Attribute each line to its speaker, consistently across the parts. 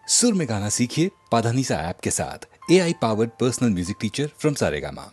Speaker 1: सुर में गाना सीखिए पाधानीसा ऐप के साथ। AI powered personal music teacher from Saregama.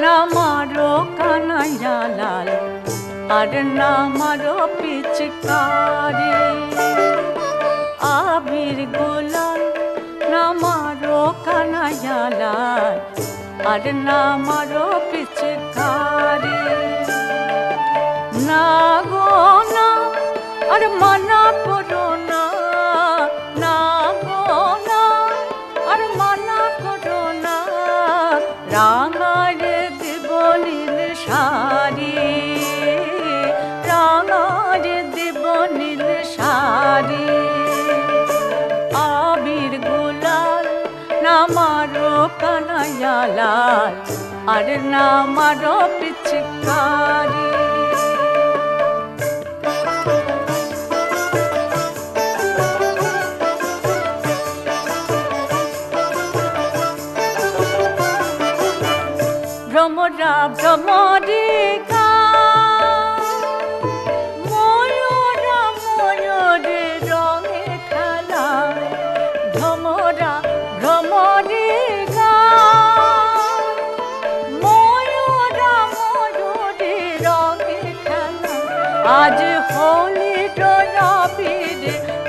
Speaker 2: नामारो कन्हैया लाल और नामारो पिचकारी आबिर गुलाल नामारो कन्हैया लाल और नामारो पिचकारी ना गो ना और मना करो ना ना गो ना और मना करो ना रांगार নীল শাড়ি রাঙার দেব নীল শাড়ি আবির গুলাল নামারো কানাইয়া লাল আর নামারো পিচকারি ভ্রমরা ভ্রমরিকা ময়ূরা ময়ূরে রঙে খেলা ভ্রমরা ভ্রমরিকা ময়ূরা ময়ূরে রঙে খেলা আজ হোলি ডয়াবির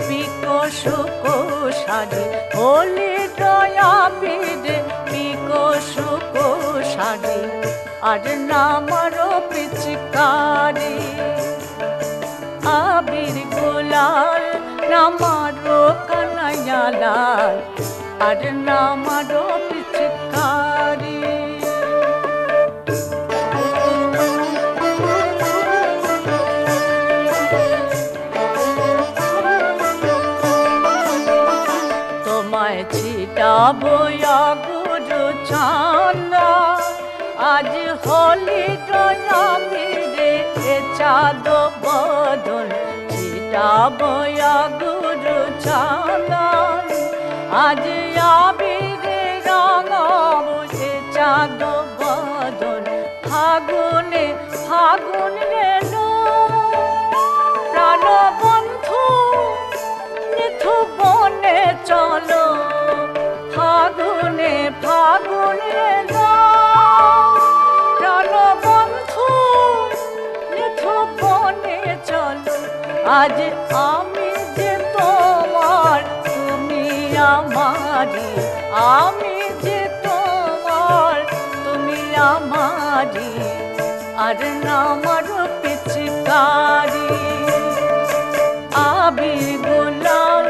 Speaker 2: পিকো শুকো শাড়ি হোলি ডয়াবির পিকো শুকো শাড়ি আর নামারো পিচকারি আবির গুলাল নামারো কানাইয়া লাল আর নামারো পিচকারি তোমায় ছিটাবো গুরু চাঁদা আজ হোলি ডয়াবিরে চাঁদ বদন ছিটাবো গুরু চাঁদন আজ আবিরে রঙাবো চাঁদ বদন ফাগুনে ফাগুন এলো প্রাণ বন্ধু নিথু বনে চলো ফাগুনে ফাগুন এলো প্রাণ বন্ধু নিথু বনে চলো আজ আমি যে তোমার তুমি আমারি আমি যে তোমার তুমি আমারি আর নামার পিচকারি আবির গুলাল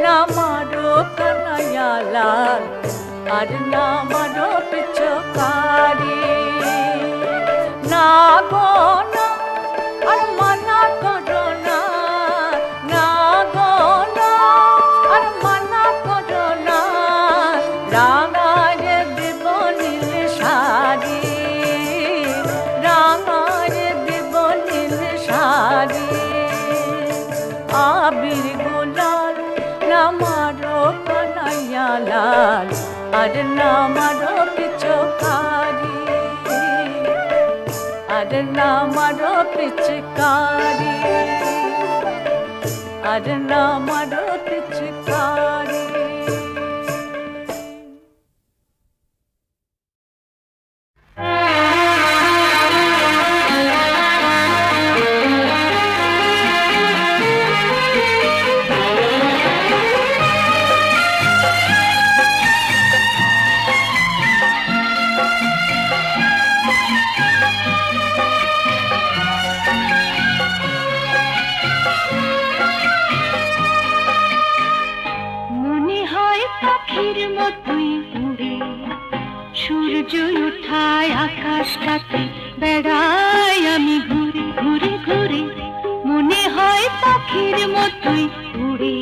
Speaker 2: নামারো কানাইয়া লাল আর নামারো পিচকারি না গো না আর মানা করো না না গো না আর মানা করো না রাঙার দেব নীল শাড়ি রাঙার দেব নীল শাড়ি আবির গুলাল নামারো কানাইয়া লাল আর নামারো পিচকারি আর নামারো পিচকারি আর নামারো পিচকারি আকাশটাতে বেড়াই আমি ঘুরে ঘুরে ঘুরে মনে হয় পাখির মতোই উড়ে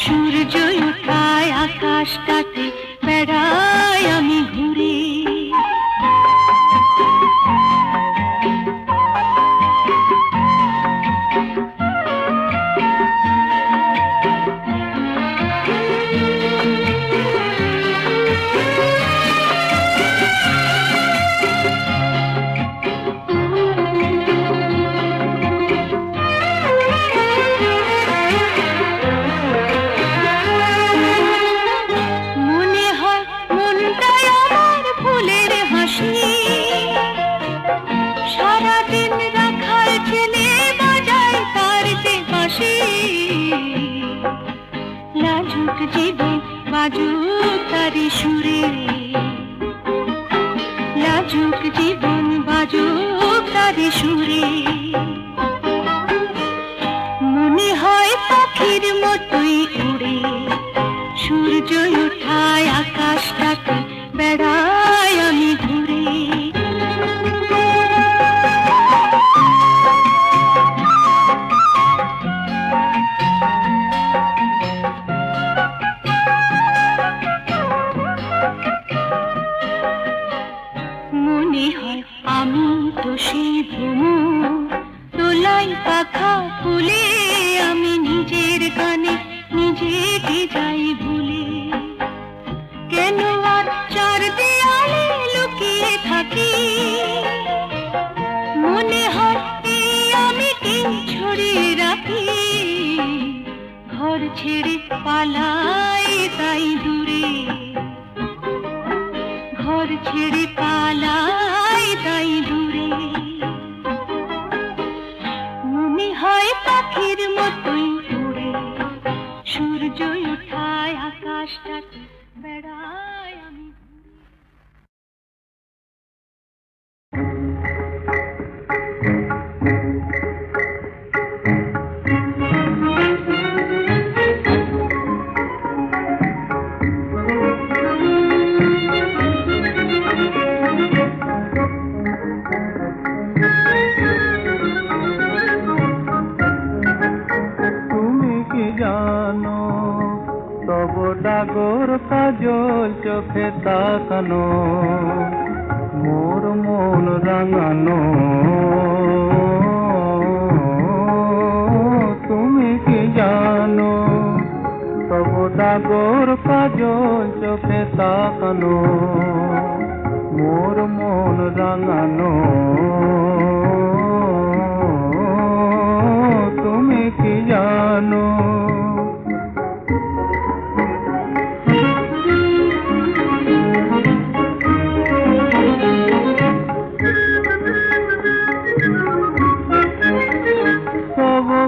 Speaker 2: সূর্য ওঠায় আকাশটাতে বেড়াই আমি ঘুরে বাজুক তারি সুরে, লাজুক জীবন বাজুক তারি সুরে। মনে হয় পাখির মতোই উড়ে, সূর্য ওঠায় আকাশটাকে বেড়াই আমি ঘুরে। মনে হয় আমি তো সেই ভ্রমর, দোলাই পাখা ফুলে আমি নিজের গানে নিজেকে যাই ভুলে। কেন আর চার দেয়ালে লুকিয়ে থাকি, মনে হয় এই আমি কি ছড়িয়ে রাখি। ঘর ছেড়ে পালাই তাই দূরে, ঘর ছেড়ে পালাই তাই দূরে। মনে হয় পাখির মতোই উড়ে, সূর্য ওঠায় আকাশটাকে বেড়াই আমি।
Speaker 3: ডাগর কাজল চোখে তাকানো, মোর মন রাঙানো। তুমি কি জানো তব ডাগর কাজল চোখে তাকানো, মোর মন রাঙানো। তুমি কি জানো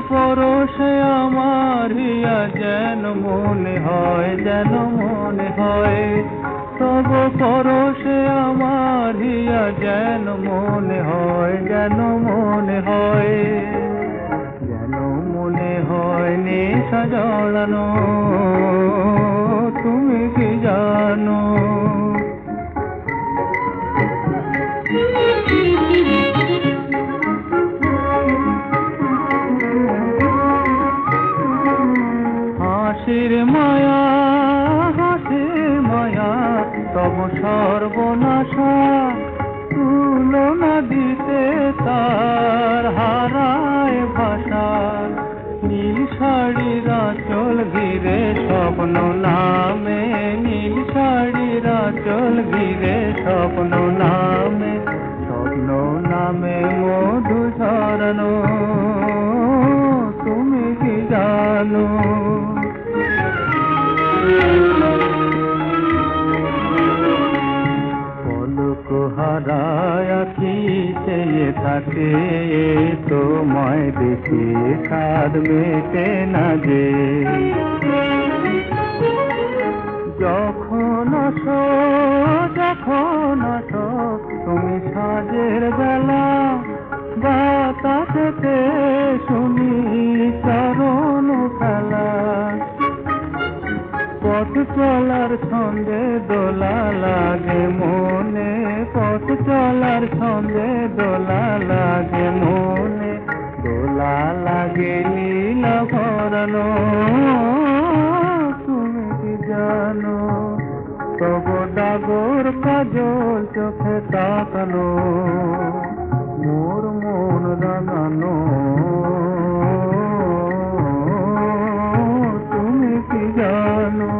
Speaker 3: পরশে আমার হিয়া যেন মনে হয়, যেন মনে হয়। তব পরশে আমার হিয়া যেন মনে হয়, যেন মনে হয়। যেন মনে হয় নেশা জড়ানো। তুমি কি জানো হাসির মায়া, হাসির মায়া তব সর্বনাশা। তুলনা দিতে তার হারায় ভাষা। নীল শাড়ির আঁচল ঘিরে স্বপ্ন নামে, নীল শাড়ির আঁচল ঘিরে স্বপ্ন নামে, স্বপ্ন নামে মধু ঝরানো। তুমি কি জানো পলক হারায় কি চেয়ে থাকে, তোমায় দেখে সাদ মেটে না যে। যখন আসো, যখন আসো তুমি সাজের বেলা, বাতাসেতে শুনি চরণ খেলা। পথ চলার ছন্দে দোলা লাগে মনে, পথ চলার ছন্দে দোলা লাগে মনে। দোলা লাগে লীলা ভরানো। তুমি কি জানো তব ডাগর কাজল চোখে তাকানো, মোর মন রাঙানো। তুমি কি জানো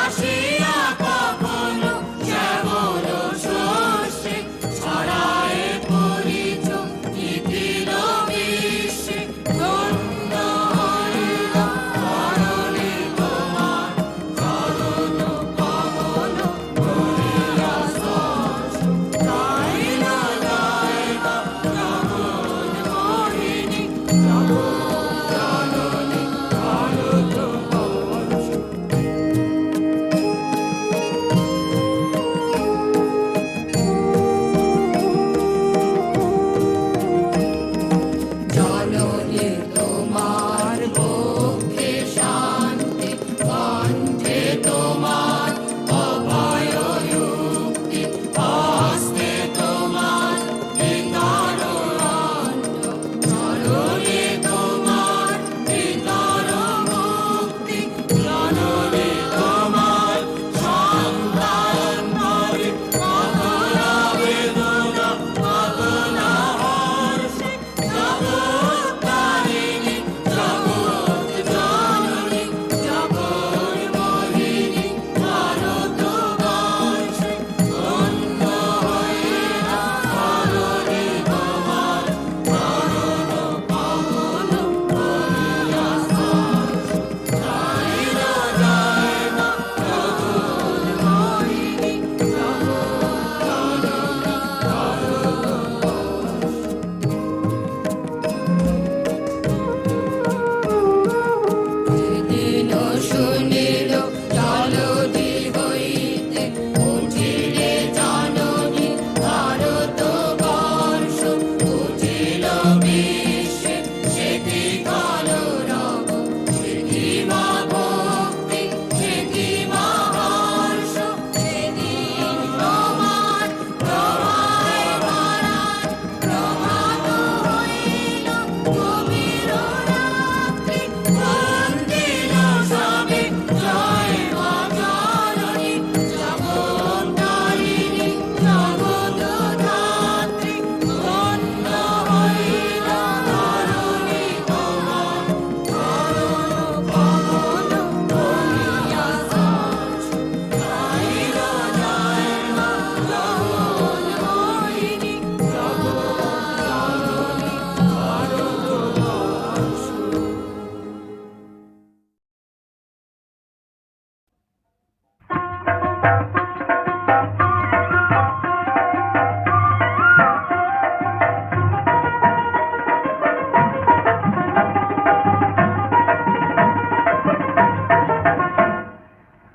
Speaker 2: হাসি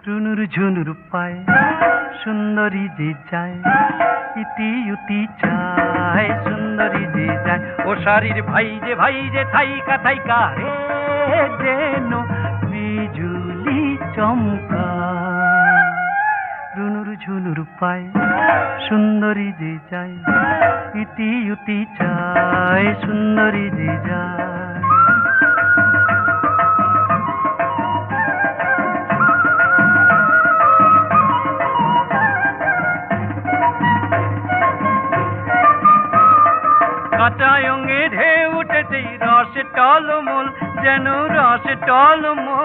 Speaker 3: রুনুর ঝুনুর পায় সুন্দরী যে যায়, ইতি উতি চায় সুন্দরী যে যায়। ও শাড়ির ভাই যে থাইকা থাইকা রে যেন বিজুলি চমকা। রুনুর ঝুনুর পায় সুন্দরী যে যায়, ইতি উতি চায় সুন্দরী যে যায়। কাঁচায় অঙ্গে ঢেউ উঠেছে রসে টলমল, যেন রসে টলমল।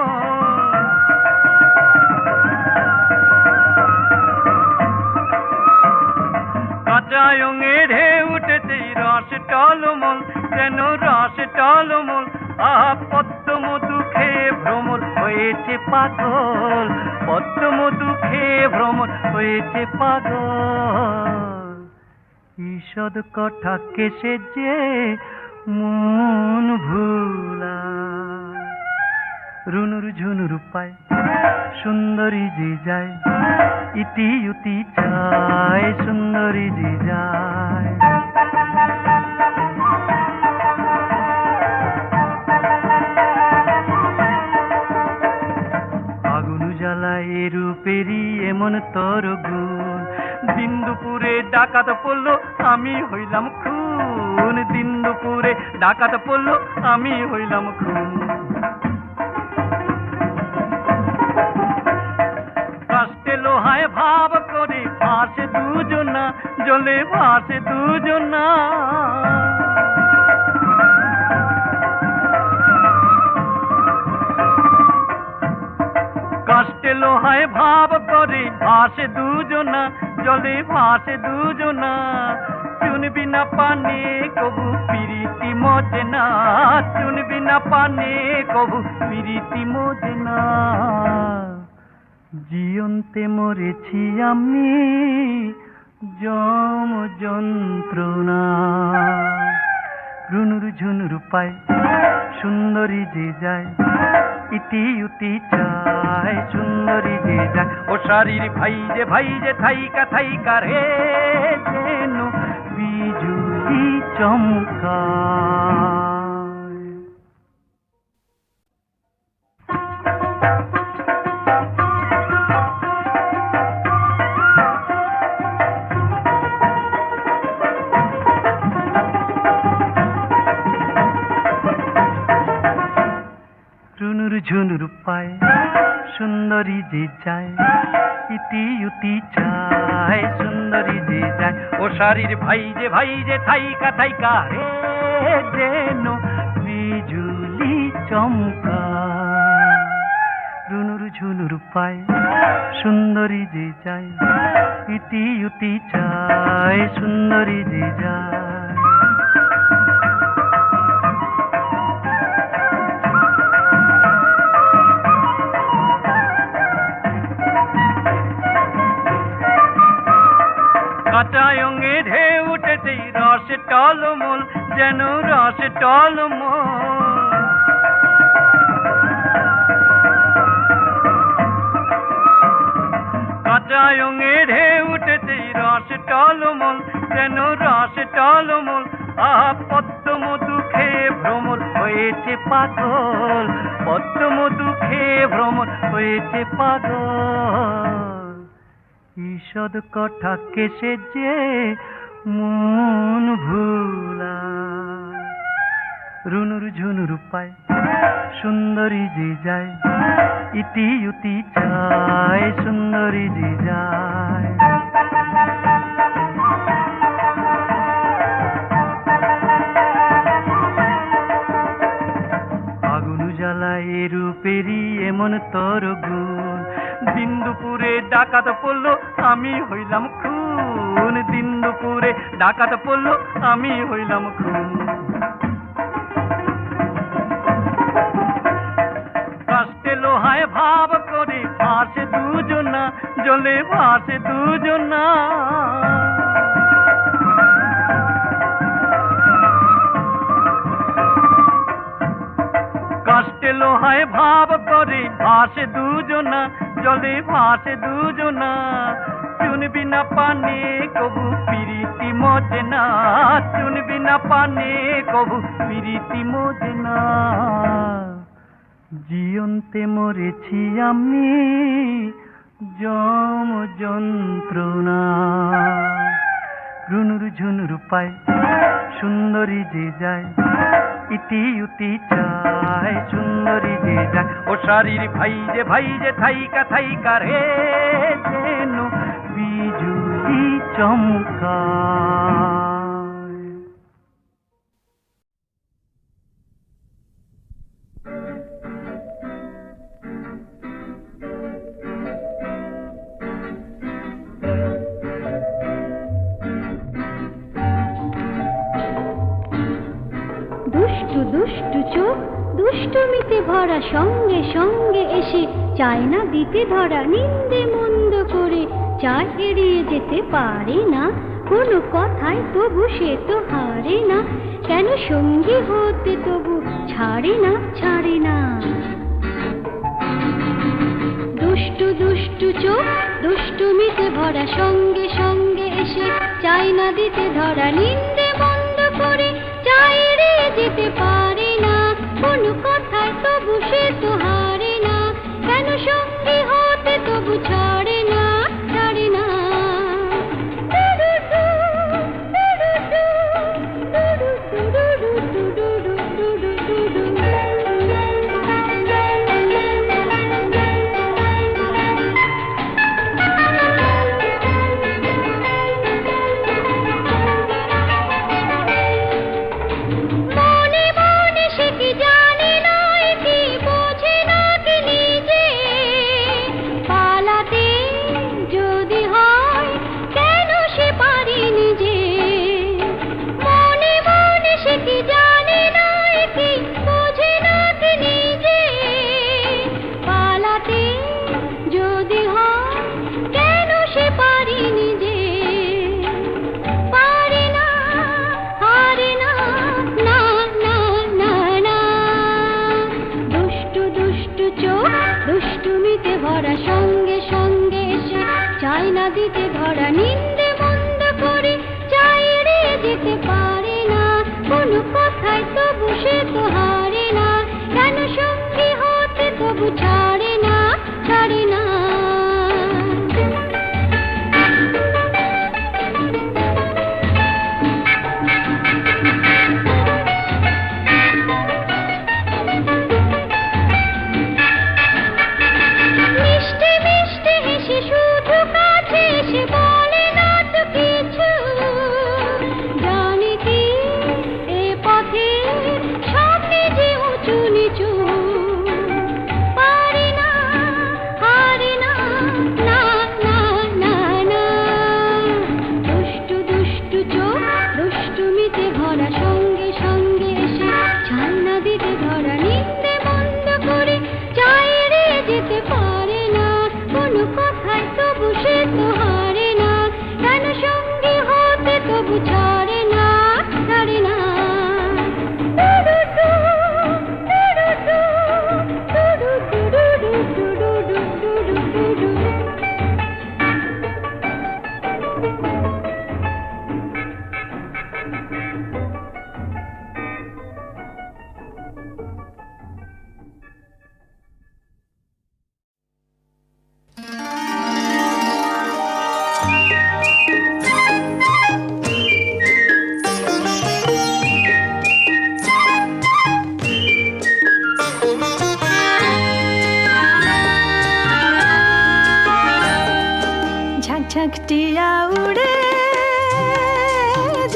Speaker 3: কাঁচায় অঙ্গে ঢেউ উঠেছে রসে টলমল, যেন রসে টলমল। আহা পদ্ম মধু খেয়ে ভ্রমর হয়েছে পাগল, পদ্ম মধু খেয়ে ভ্রমর হয়েছে পাগল। ঈষদ কথা কেসে যে মন ভুলা। রুনুর ঝুনুর পায় সুন্দরী যে যায়, ইতি উতি চায় সুন্দরী যে যায়। আগুন জ্বালায় রূপেরই এমন তর গুণ, দিন দুপুরে ডাকাত পড়ল আমি হইলাম খুন, দিন দুপুরে ডাকাত পড়ল আমি হইলাম খুন। কাস্তে লোহায় ভাব করে ভাসে দুজনা, জলে ভাসে দুজনা। কাস্তে লোহায় ভাব করে ভাসে দুজনা, জলে ভাসে দুজনা। চুন বিনা পানে কবু পিরিতি মজে না, চুন বিনা পানে কবু পিরিতি মজে না। জীবন্তে মরেছি আমি জম যন্ত্রণা। রুনুর ঝুনুর পায় সুন্দরী যে যায়, ইতি উতি চায় সুন্দরী যে যায়। ও শাড়ির ভাই যে থাইকা থাইকা রে যেন বিজুলি চমকায়। রুনুর ঝুনুর পায় সুন্দরী যে যায়, ইতি উতি চায় সুন্দরী যে যায়। ও শাড়ির ভাই যে থাইকা থাইকা রে যেন বিজুলি চমকায়। রুনুর ঝুনুর পায় সুন্দরী যে যায়, ইতি উতি চায় সুন্দরী যে যায়। কাঁচায় অঙ্গে ঢেউ উঠেছে রসে টলমল, যেন রসে টলমল। কাঁচায় অঙ্গে ঢেউ উঠেছে রসে টলমল, যেন রসে টলমল। আহা পদ্ম মধু খেয়ে ভ্রমর হয়েছে পাগল, পদ্ম মধু খেয়ে ভ্রমর হয়েছে পাগল। ঈষদ কথা কেসে যে মন ভুলা। রুনুর ঝুনুর পায় সুন্দরী যে যায়, ইতি উতি চায় সুন্দরী যে যায়। আগুন জ্বালায় রূপেরই এমন তর গুণ, দিন দুপুরে ডাকাত পড়ল আমি হইলাম খুন, দিন দুপুরে ডাকাত পড়ল আমি হইলাম খুন। কাস্তে লোহায় ভাব করে ভাসে দুজনা, জলে ভাসে দুজনা। কাস্টে লোহায় ভাব করে ভাসে দুজনা, জলে ভাসে দুজনা। চুন বিনা পানে কবু পিরিতি মজে না, চুন বিনা পানে কবু পিরিতি মজে না। জীবন্তে মরেছি আমি জম যন্ত্রণা। রুনুর ঝুনুর পায় সুন্দরী যে যায়, ইতি উতি চায় সুন্দরী যে যায়। ও শারীর ভাই যে থাইকা থাইকা রে যেন বিজুলি চমকায়।
Speaker 4: দুষ্টু দুষ্টু চোখ দুষ্টুমিতে ভরা, সঙ্গে সঙ্গে এসে চায় না দিতে ধরা। নিন্দে মন্দ করে চায় এড়িয়ে যেতে পারে না, কোনো কথায় তবু সে তো হারে না। কেন সঙ্গী হতে তবু ছাড়ে না, ছাড়ে না। দুষ্টু দুষ্টু চোখ দুষ্টুমিতে ভরা, সঙ্গে সঙ্গে এসে চায় না দিতে ধরা। নিন্দে মন্দ করে চায় এড়িয়ে যেতে পারে না, কোনো কথায় তবু সে তো হারে না। কেন সঙ্গী হতে তবু ছাড়ে না, ছাড়ে না। দিতে ধরা। নিন্দে মন্দ করে চায় এড়িয়ে যেতে পারে না, কোনো কথায় তবু সে তো হারে না। কেন সঙ্গী হতে তবু ছাড়ে না, ছাড়ে না।
Speaker 2: ঝাঁকটিয়া উড়ে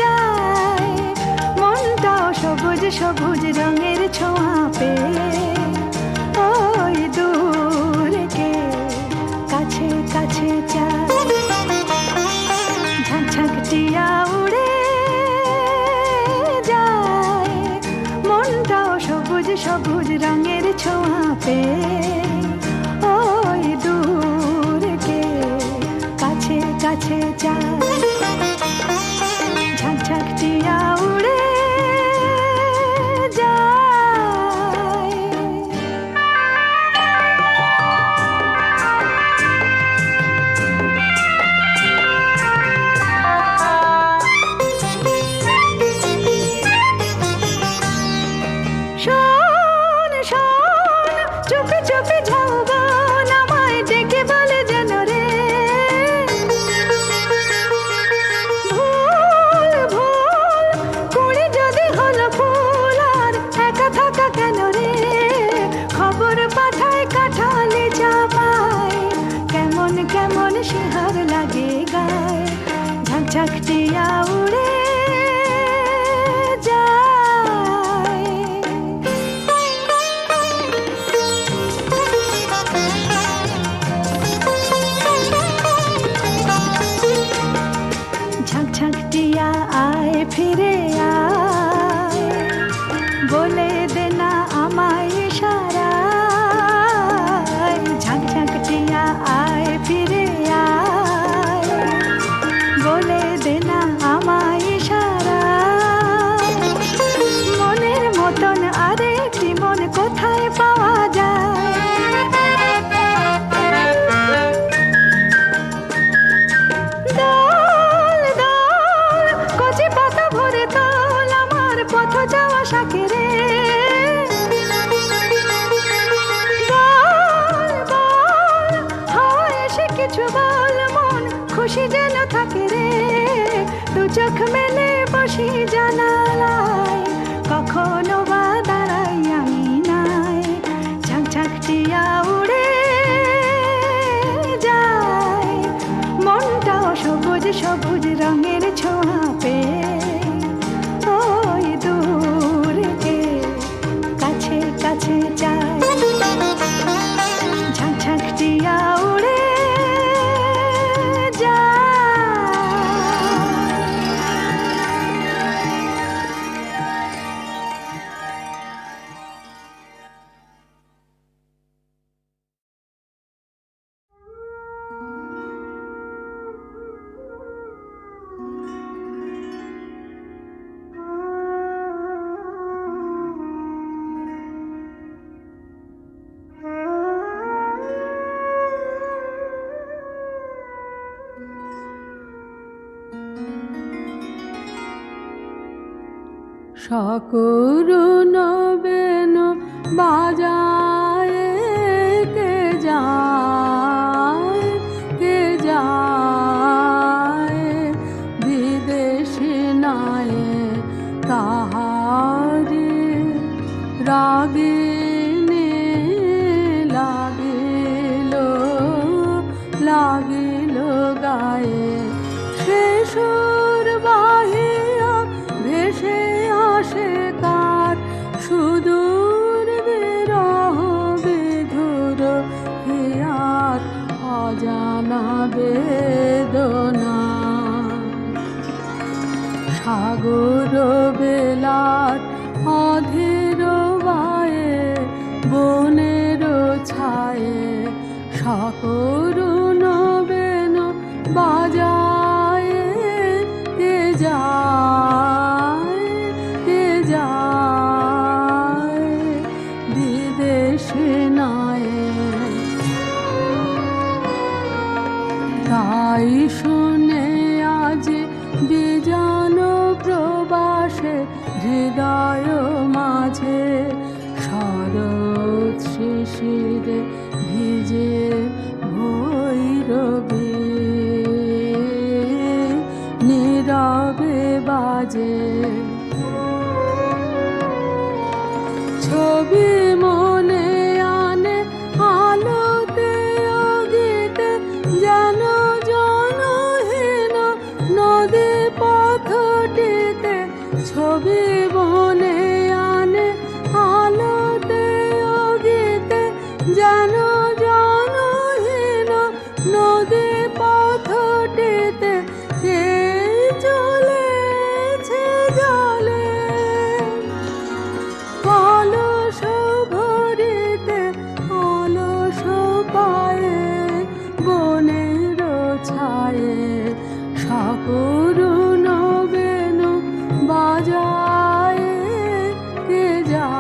Speaker 2: যায়, মনটাও সবুজ সবুজ রঙের ছোঁয়া পেয়ে। ওই দূরকে কাছে কাছে চায়। ঝাঁকটিয়া উড়ে যায়, মনটাও সবুজ সবুজ রঙের ছোঁয়া পেয়ে। ওই দূর
Speaker 5: কাছে যায় ঝাঁকঝাঁক টিয়া উড়ে যায় শোন শোন চুপি চুপি ঝাউবন আমায় ডেকে বলে যেন রে ভুল ভুল কুড়ি যদি হলো ফুল আর একা থাকা কেন রে খবর পাঠায় কাঠালে চাপায় কেমন কেমন শিহর লাগে গায় ঝাঁকঝাঁক টিয়া উড়ে যায় ঝাঁকঝাঁক টিয়া আয় ফিরে আয় বলে দে না আমায় ইশারায় ঝাঁকঝাঁক টিয়া আয় ফিরে আয় বলে দে না আমায় ইশারায় মনের মতন আরেকটি মন কোথায় পাওয়া যায় দোল দোল কচি পাতা ভরে তোল আমার পথ যাওয়া শাকে রে বল বল হাওয়া এসে কিছু বল মন খুশি যেন থাকে রে দু চোখ মেলে বসি জানালায় কখনো বা দাঁড়াই আমি নাই ঝাঁকঝাঁক টিয়া উড়ে যায় মনটাও সবুজ সবুজ রঙের ছোঁয়া পেয়ে ওই দূরকে কাছে কাছে যায় ঝাঁকঝাঁক টিয়া উড়ে যায়
Speaker 6: সকরুণ বেন বাজায় কে যায় বিদেশি নায়ে তাহারি রাগিনী লাগিল গায়ে সে সুর বাহিয়া ভেসে আসে কার সুদূর বিরহ বিধুর হিয়ার অজানা বেদনা সাগর বেলার অধীর বায়ে বনের ছায়ে সকরুণ বেন বাজায় কে যায় বিদেশি নায়ে তাই শুনে আজ বিজন প্রবাসে হৃদয় মাঝে শরৎ শিশিরে ভিজে ভৈরবী নীরবে বাজে ছবি মনে আনে আলোতে ও গীতে যেন জনহীন নদী পথটিতে ছবি মনে আনে আলোতে ও গীতে যেন জনহীন নদী পথটিতে কে চলেছে জলে কলস ভরিতে অলস পায়ে বনের ছায়ে সাগর নবেন বাজায় কে যায়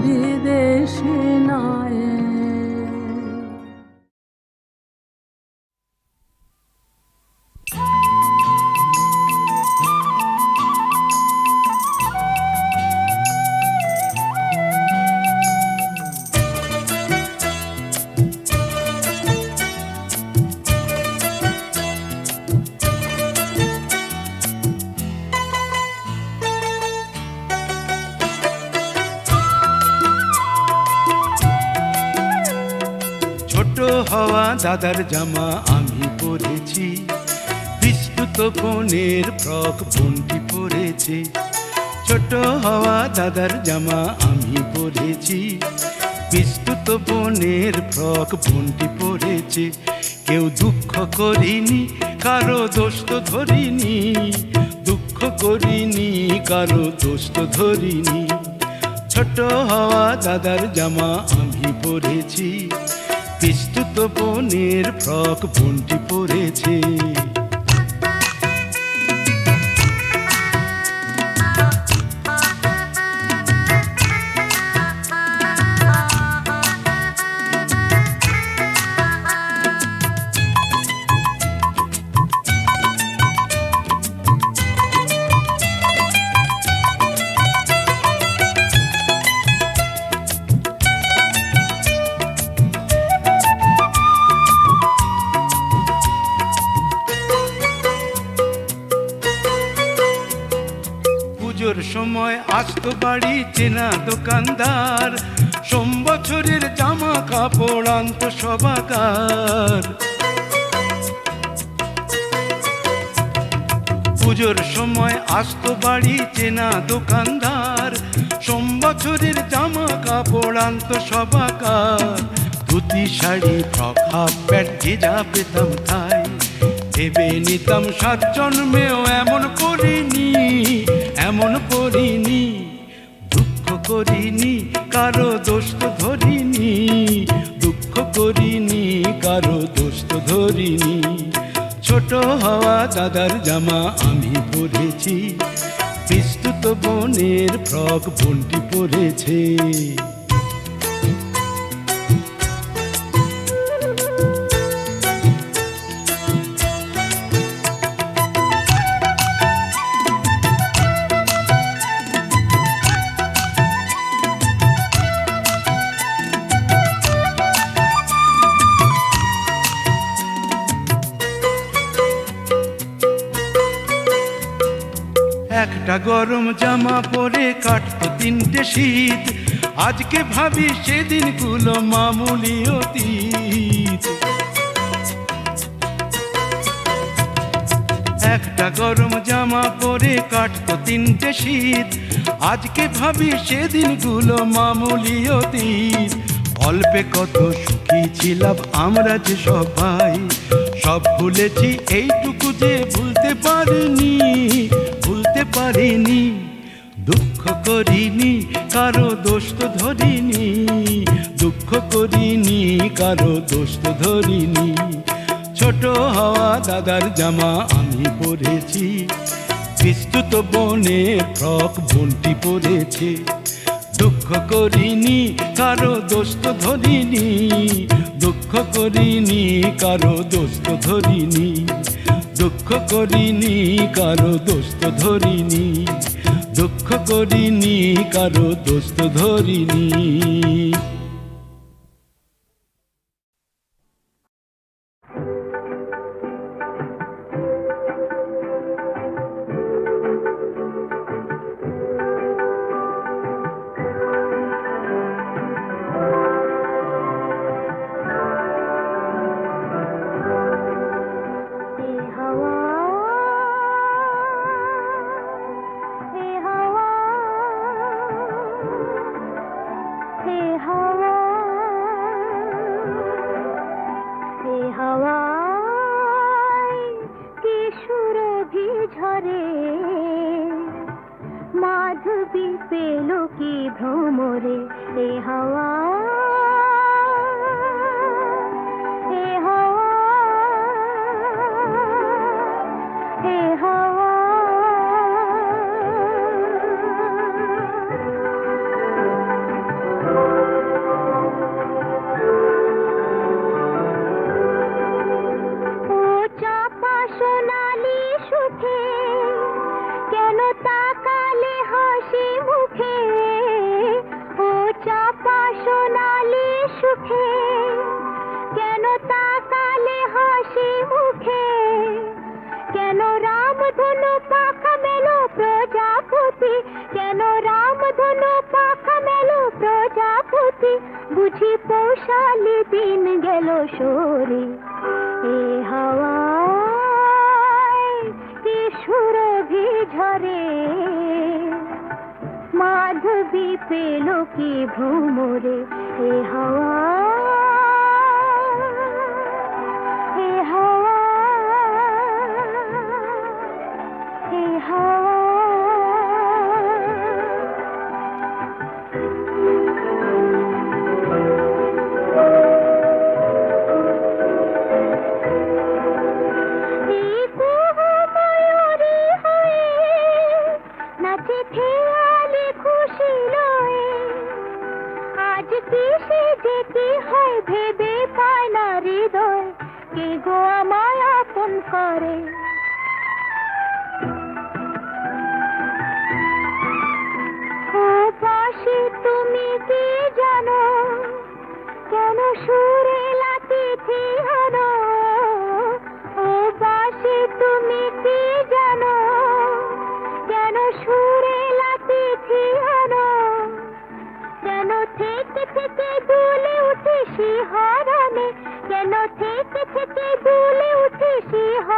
Speaker 6: বিদেশে নায়।
Speaker 7: ছোট হওয়া দাদার জামা আমি পরেছি, বিস্কুট বোনের ফ্রক বোনটি পরেছে। ছোট হওয়া দাদার জামা আমি পরেছি, বিস্কুট বোনের ফ্রক বোনটি পরেছে। কেউ দুঃখ করিনি, কারো দোষ তো ধরিনি, দুঃখ করিনি, কারো দোষ তো ধরিনি। ছোট হওয়া দাদার জামা আমি পরেছি, বিস্কুট বোনের ফ্রক বোনটি পরেছে। পুজোর সময় আসতো বাড়ি চেনা দোকানদার, সোম বছরের জামা কাপড় আনতো সবাকার। পুজোর সময় আসতো বাড়ি চেনা দোকানদার, সোম বছরের জামা কাপড় আনতো সবাকার। Dhoti sari frock half pant যে যা পেতাম তাই ভেবে নিতাম, সাত জন্মেও এমন করিনি, এমন করিনি। দুঃখ করিনি, কারো দোষ তো ধরিনি, দুঃখ করিনি, কারো দোষ তো ধরিনি। ছোট হওয়া দাদার জামা আমি পরেছি, বিস্কুট বোনের ফ্রক বোনটি পরেছে। একটা গরম জামা পরে কাটতো তিনটে শীত, আজকে ভাবি সেদিনগুলো মামুলি অতীত। একটা গরম জামা পরে কাটতো তিনটে শীত, আজকে ভাবি সেদিনগুলো মামুলি অতীত। অল্পে কত সুখী ছিলাম আমরা যে সবাই, সব ভুলেছি এইটুকু যে ভুলতে পারিনি, ভুলতে পারিনি। দুঃখ করিনি, কারো দোষ তো ধরিনি, দুঃখ করিনি, কারো দোষ তো ধরিনি। ছোট হওয়া দাদার জামা আমি পরেছি, বিস্কুট বোনের ফ্রক বোনটি পরেছে। দুঃখ করিনি, কারো দোষ তো ধরিনি, দুঃখ করিনি, কারো দোষ তো ধরিনি, দুঃখ করিনি, কারো দোষ তো ধরিনি, দুঃখ করিনি, কারো দোষ তো ধরিনি।
Speaker 4: মাধবী পেল কি ভ্রমরে এ হাওয়া বুঝি পৌষালি দিন গেল সরে এ হাওয়ায় কি সুরভি ঝরে মাধবী পেল কি ভ্রমরে এ হাওয়া এ হাওয়া এ হাওয়া নাচে খেয়ালে খুশি লয়ে আজ কি সে যে কি হয় ভেবে পায় না হৃদয় কে গো আমায় আপন করে ও পাশে তুমি কি জানো কেন সুরে লাতিথি হলো ও পাশে তুমি কি জানো কেন সুরে লাতিথি হলো কেন থেকে থেকে দুলে উঠে শিহরণে কেন থেকে থেকে দুলে উঠে শিহরণে